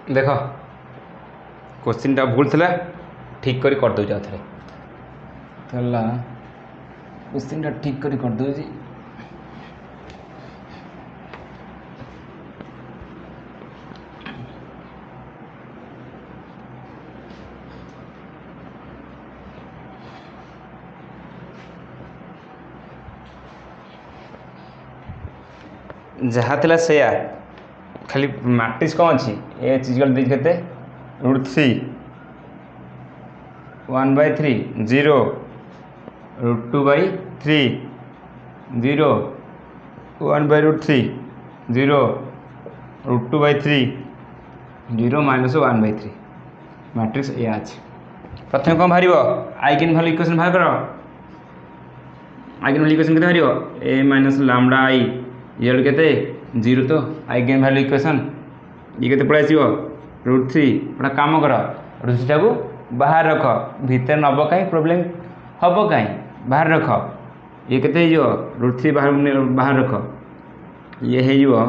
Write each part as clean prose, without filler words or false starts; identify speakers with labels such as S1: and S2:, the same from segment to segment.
S1: देख क्वेश्चन टा भूल था ठीक कर दे थे क्वेश्चन टा ठीक कर दे जहाँ थिला सेया खाली मैट्रिक्स कौन अच्छी ए इक्वल के √3 1/3 0 √2/3 0 1/√3 0 √2/3 0 -1/3 मैट्रिक्स ए अच्छे प्रथम कौन बाहर आइगेन भैल्यू इक्वेशन बाहर कर आइगेन भैल्यू इक्वेशन के बाहर ए माइनस लैम्डा आई ये के 0 तो आइगेन भैल्यू इक्वेशन ये के पड़े √3 गोटे कम कर √3 टाक बाहर रख भितर नब कहीं प्रोब्लेम हम कहीं बाहर रख ये के √3 बाहर रख ये हो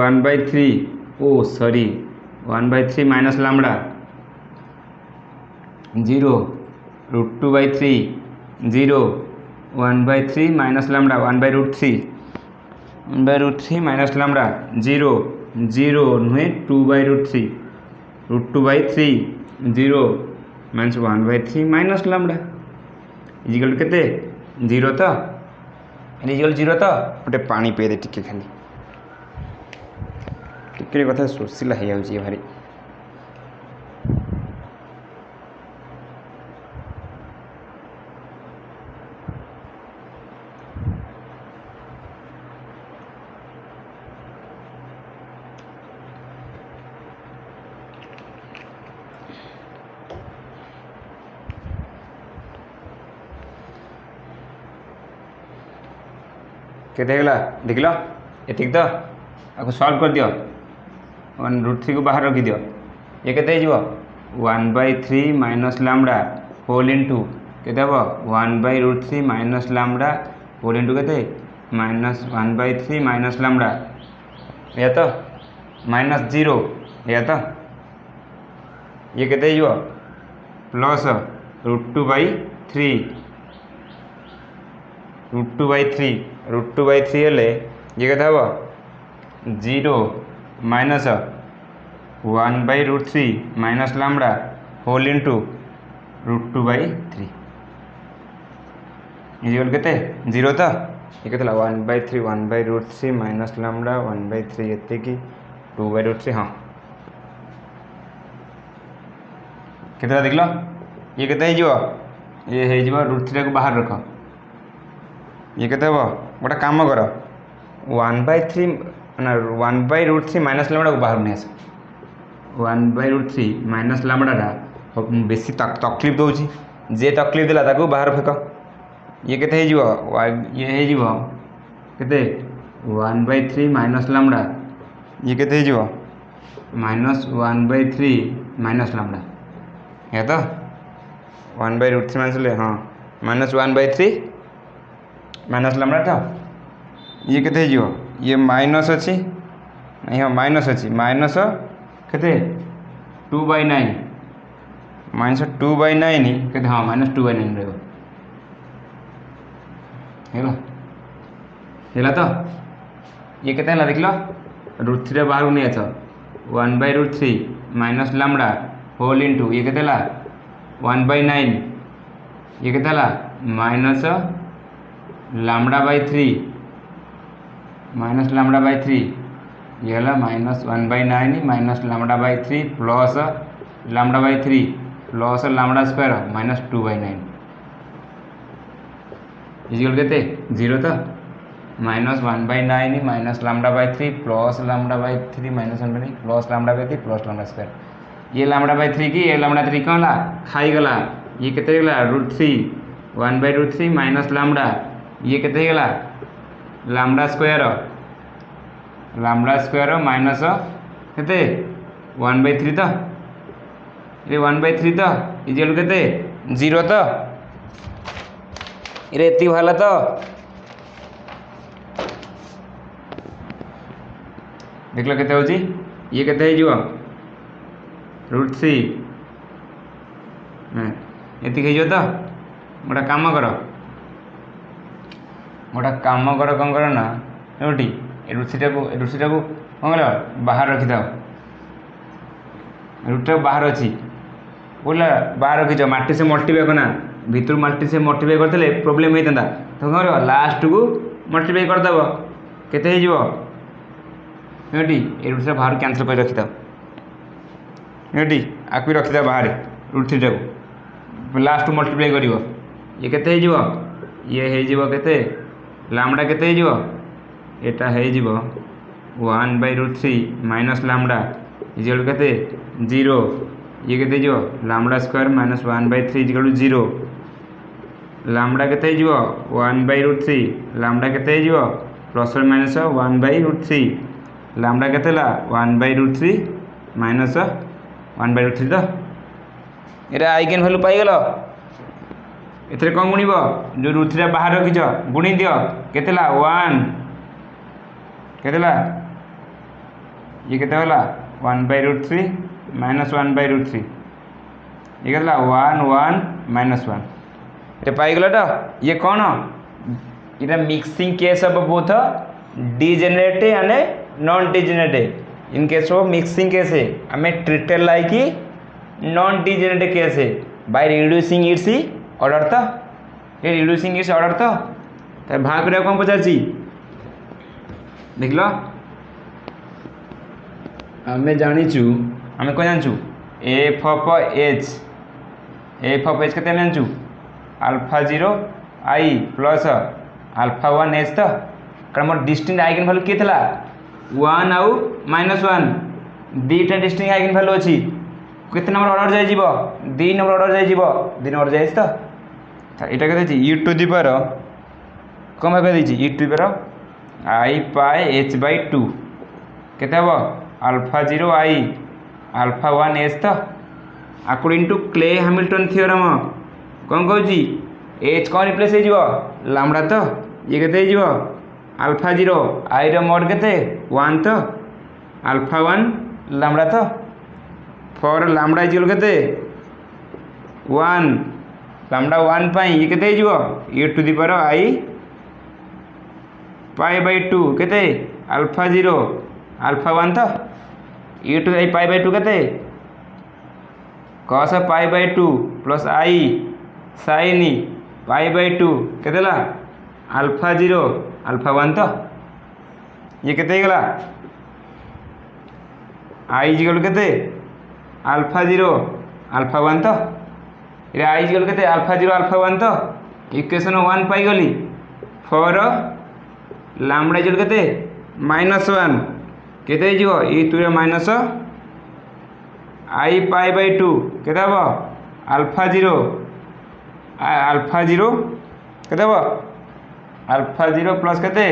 S1: 1/3 oh sorry 1/3 minus lambda 0 √2/3 0 1/3 minus lambda 1/√3 1/√3 minus lambda 0 0 नुहे 2/√3 √2/3 0 माइनस 1/3 माइनस लैम्डा इजिकल के 0 तो इजिकल 0 तो गोटे पानी पे दे टिके खाली टिके कथा सोशिला हो जाए भारी केते गला देख लो एतिक तो आपको सॉल्व कर दियो 1√3 को बाहर रखी दियो ये केते हो 1/3 माइनस लैम्डा होल इनटू केते हो 1/√3 माइनस लैम्डा होल इनटू केते माइनस 1/3 माइनस लैम्डा या तो माइनस 0 या तो ये केते हो प्लस √2/3 √2/3 हेले ये कहता हम 0 minus 1/√3 minus lambda whole into √2/3 is equal के 0 तो ये कहता 1/3 1/√3 माइनस लैम्डा 1/3 ये 2/√3 हाँ केते देख लो ये केते ये √3 को बाहर रख ये कहते हे गोटे कम कर 1/3 ना 1/√3 माइनस लैम्डा को बाहर नहीं आस 1/√3 माइनस लैम्डाटा बेसी तकलीफ दूसरी जे तकलीफ देला ताको बाहर फेक ये केते ये केते 1/3 माइनस लैम्डा ये केते माइनस 1/3 माइनस लैम्डा या तो 1/√3 माइनस हाँ माइनस 1/3 माइनस लैम्डा था ये केते ये माइनस अच्छी नहीं हाँ माइनस अच्छी माइनस केते 2/9 माइनस 2/9 केते हाँ माइनस 2/9 रहा तो ये केते देख लो √3 बाहर नहीं आस 1/√3 माइनस लैम्डा होल इनटू ये केते 1/9 ये केते माइनस λ/3 माइनस λ/3 ये है minus 1/9 minus λ/3 plus λ/3 plus λ² minus 2/9 is equal के 0 तो minus 1/9 minus λ/3 plus λ/3 minus 1/9 plus λ/3 plus λ² ये λ/3 की ये λ/3 कौन ला खाईगला ये केते √3 1/√3 माइनस लैम्डा ये केते गला लैम्डा स्क्वायर माइनस केते 1/3 तो ये 1/3 तो इजिकल केते 0 तो ये एति भाला तो देख लो केते होची ये केते हो √3 ये हो तो गोटे काम कर कौन कर ना एटी √3 को कौन कर बाहर रखी था √3 बाहर अच्छी बोला बाहर रखीच माटी से मल्टीप्लाई करना भितर माटी से मल्टीप्लाई करते प्रोब्लेम होता तो कौन कर लास्ट को मल्टीप्लाई करदेव केते एटी √3 बाहर कैंसल कर रखी था एटी आक रखी था बाहर √3 को लास्ट मल्टीप्लाई कर ये केते ये केते लामडा केते एटा हो 1/√3 माइनस लामडा इजिकल केते 0 ये केते lambda square minus 1/3 is equal 0 lambda केते 1/√3 लामडा केते प्लस और माइनस 1/√3 लामडा केते 1/√3 माइनस 1/√3 तो ये आइगेन भैल्यू पाइगल एथे कौन गुणब जो √3 बाहर रखीच गुणी दियो केतेला 1 केतेला ये केते होला 1/√3 माइनस 1/√3 ये केतेला 1 1 माइनस 1 ये पाइगल तो ये कौन ये mixing case of both degenerate and non degenerate in case of mixing case है हमें treated like non degenerate case है बाय रिड्यूसिंग इट्स ऑर्डर तो ये रिड्यूसिंग इट्स ऑर्डर तो भाग कर कौन पचार देख लो आम जाचु आम कौन जानचु एफ ऑफ एच के जानचु α0 आई प्लस α1 एच तो कारण मोर डिस्टिंक्ट आइगन वैल्यू किए 1 आउ -1 दीटा डिस्टिंक्ट आइगन वैल्यू अच्छी कितने नंबर ऑर्डर जाइए 2 नंबर ऑर्डर जाइए 2 नंबर जाए तो यहाँ के e⁻² कौन भाग देती e⁻² I/h/2 केते हम α0 आई α1 एच तो according to Cayley Hamilton theorem कौन कहूँ एच कौन रिप्लेस हो लामडा तो ये केते α0 आई मोड केते 1 तो α1 लामडा तो फॉर लामडा इजिकल केते 1 लामडा 1 पाई ये केते e⁻² केते α0 α1 तो e⁻² केते cos π/2 प्लस आई sin π/2 केते α0 α1 तो ये केते गला आई इजिकल केते α0 α1 तो ये आई इजिकल केते α0 α1 तो इक्वेशन 1 पाई गली फॉर लामडा इजिकल केते -1 केते e⁻² माइनस I/2 केते हम α0 केते हम α0 प्लस केते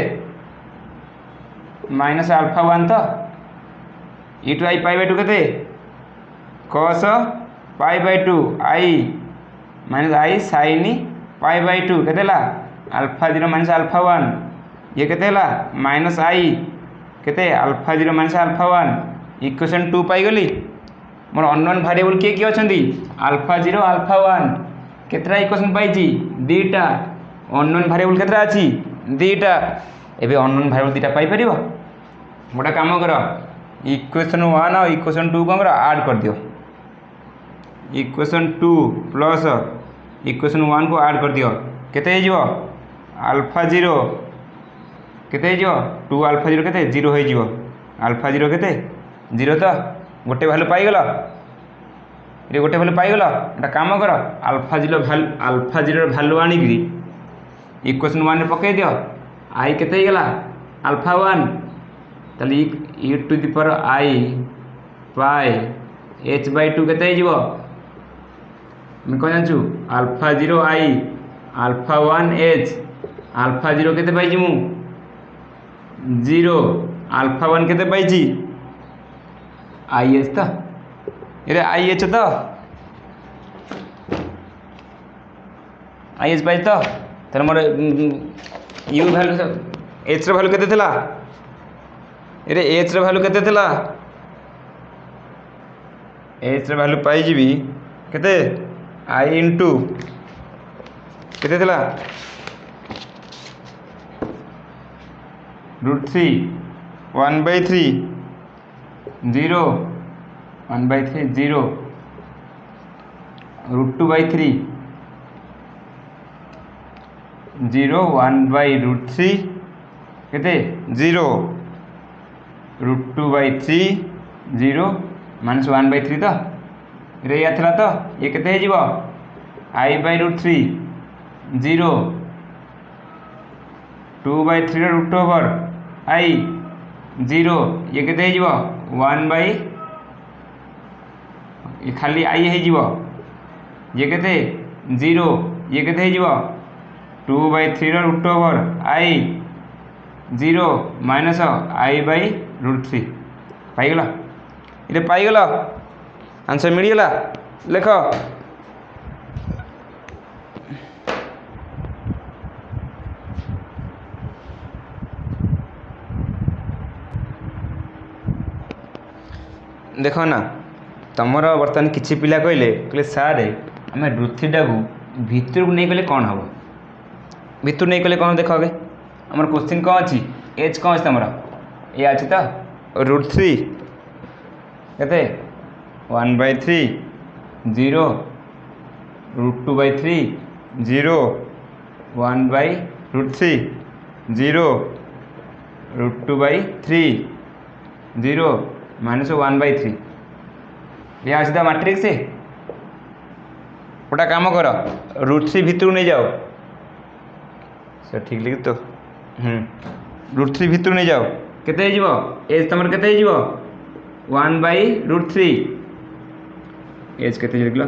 S1: माइनस α1 तो e⁻² केते cos π/2 आई माइनस आई sin π/2 केते α0 माइनस α1 ये केते माइनस आई केते α0 माइनस α1 इक्वेशन 2 पाई गली मोर अननोन वेरिएबल किए किए अच्छा α0 α1 केतरा इक्वेशन पाई दीटा अननोन वेरिएबल केतरा अच्छी दीटा एबे अननोन वेरिएबल दीटा पाई परिबो गोटे काम कर इक्वेशन 1 और इक्वेशन 2 कौन कर ऐड कर दियो इक्वेशन 2 प्लस इक्वेशन 1 को ऐड कर दियो केते हो α0 केते हो 2 α0 केते 0 हो α0 केते 0 तो गोटे भैल्यू पाइगल ये गोटे भैल्यू पाइगल एटा काम कर α0 भैल्यू आनिकी इक्वेशन 1 पकई दियो आई केते गला α1 ताली e⁻² केते मैं कौन जानचु α0 आई α1 एच α0 केते पाइछि मु 0 α1 केते पाइछि IH तो ये IH तो IH पाइछि तो तर मोर यू वैल्यू एच रो वैल्यू केते थिला ये एच रो वैल्यू केते थिला एच भैल्यू पाइबी केते आई इंटू केते थिला √3 1/3 0 1/3 0 √2/3 0 1/√3 केते 0 √2/3 0 -1/3 तो ये या थिला तो ये केते हे जीवो i/√3 0 2/3 रूट ओवर आई 0 ये केते हे जीवो 1 ये खाली आई हे जीवो ये केते 0 ये केते हे जीवो 2/3 root over I 0 minus i/√3 पाइगला ये पाइगला आंसर मिलगला लेख देख ना तुमर बर्तमान किसी पिला कहले सारे आम √3 को भितर को नहीं गले कौन हम भितर नहीं गले कौन देख आगे आम क्वेश्चन कौन अच्छी एज कौन अच्छी तुम ये अच्छी तो √3 के 1/3 0 √2/3 0 1/√3 0 √2/3 0 -1/3 ये आज तो मैट्रिक्स है गोटा काम कर √3 भितर नहीं जाओ सर ठीक लिख तो √3 भितर नहीं जाओ केते एज तुम केते 1/√3 एज केते लिख लो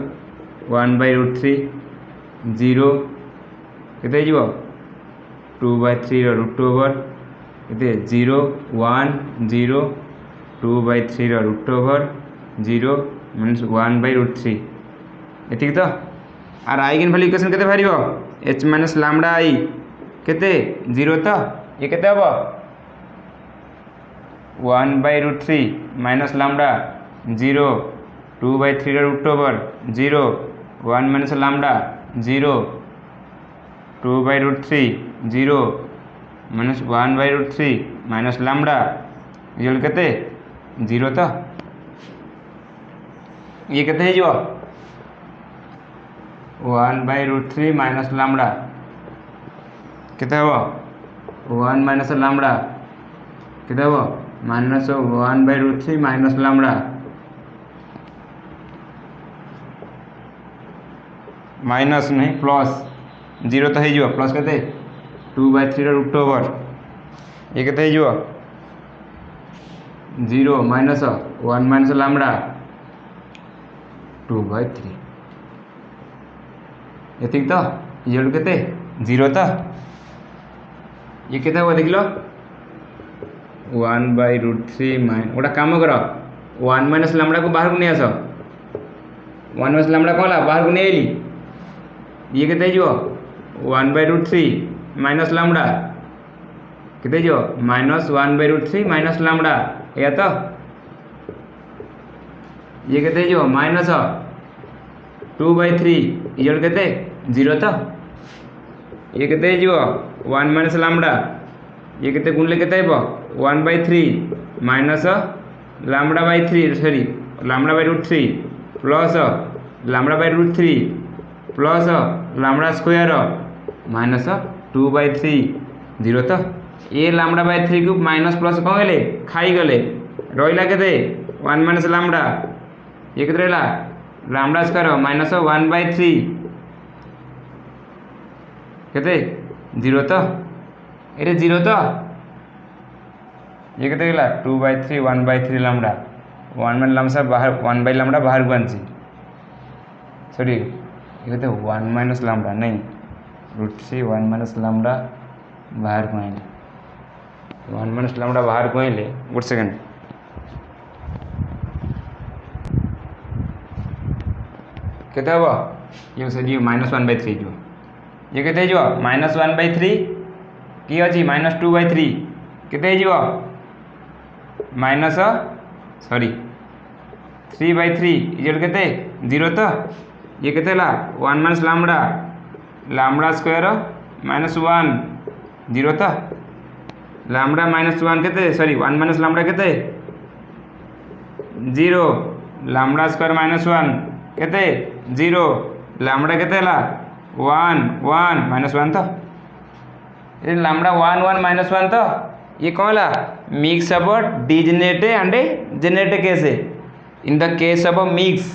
S1: 1/√3 0 केते 2/3 रूट ओवर केते 0 1 0 2/3 रूट ओवर 0 -1/√3 ये तो आर आइगन भैल्यू इक्वेशन केते बाहर h माइनस लैम्डा आई केते 0 तो ये केते हम 1/√3 minus lambda 0 2/3 root over 0 1 minus lambda 0 2/√3 0 -1/√3 minus lambda ये केते 0 तो ये केते हे 1/√3 माइनस लैम्डा केते हम 1 माइनस लैम्डा केते हम -1/√3 माइनस लैम्डा माइनस नहीं प्लस 0 तो हो प्लस केते 2/3 रूट ओवर ये केते हो 0 माइनस 1 माइनस लैम्डा 2/3 ये तो ये केते 0 तो ये केते हुआ देख लो 1/√3 गोटा काम कर 1 माइनस लैम्डा को बाहर को नहीं आस 1 माइनस लैम्डा कौन बाहर को नहीं आइली ये केते 1/√3 माइनस लैम्डा केते -1/√3 माइनस लैम्डा या तो ये केते माइनस 2/3 ये केते 0 तो ये केते 1 माइनस लैम्डा ये केते गुणले केते 1/3 माइनस लैम्डा/3 सॉरी लैम्डा/√3 प्लस लैम्डा/√3 प्लस लैम्डा स्क्वायर माइनस 2/3 0 तो ये लैम्डा/3 को माइनस प्लस कौन गले खाई गले रहा के 1 माइनस लैम्डा ये के रहा लैम्डा स्क्वायर माइनस 1/3 के 0 तो ये 0 तो ये के 2/3 1/3 लैम्डा 1 लैम्डा बाहर 1/λ बाहर को आनी सॉरी ये 1 माइनस लैम्डा नहीं √3 1 माइनस लैम्डा बाहर को आइले 1 माइनस लैम्डा बाहर को आइले गोटे सेकेंड केते हम ये सर -1/3 जो ये केते -1/3 कि अच्छी -2/3 केते माइनस सॉरी 3/3 इजल के 0 तो ये के 1 माइनस लामडा लामडा स्क्वायर -1 0 तो लामडा -1 के सॉरी 1 माइनस लामडा के 0 लामडा स्क्वायर -1 के 0 लामडा के 1 1 -1 तो ये लामडा 1 1 -1 तो ये कौन ला mix of degenerate and generate case in the case of mix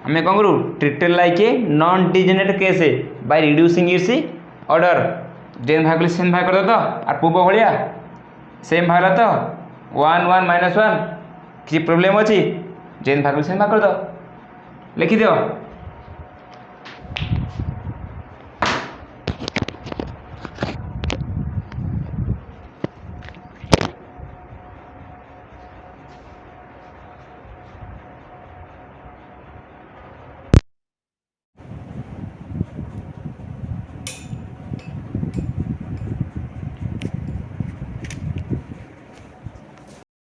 S1: um कौन करूँ treated like a non degenerate case by reducing its order जेन भाग सेम भाग कर तो आर पूर्व भाया सेम भाग तो 1 1 -1 कि प्रोब्लेम अच्छी जेन भाग सेम भाग कर दो लिखिद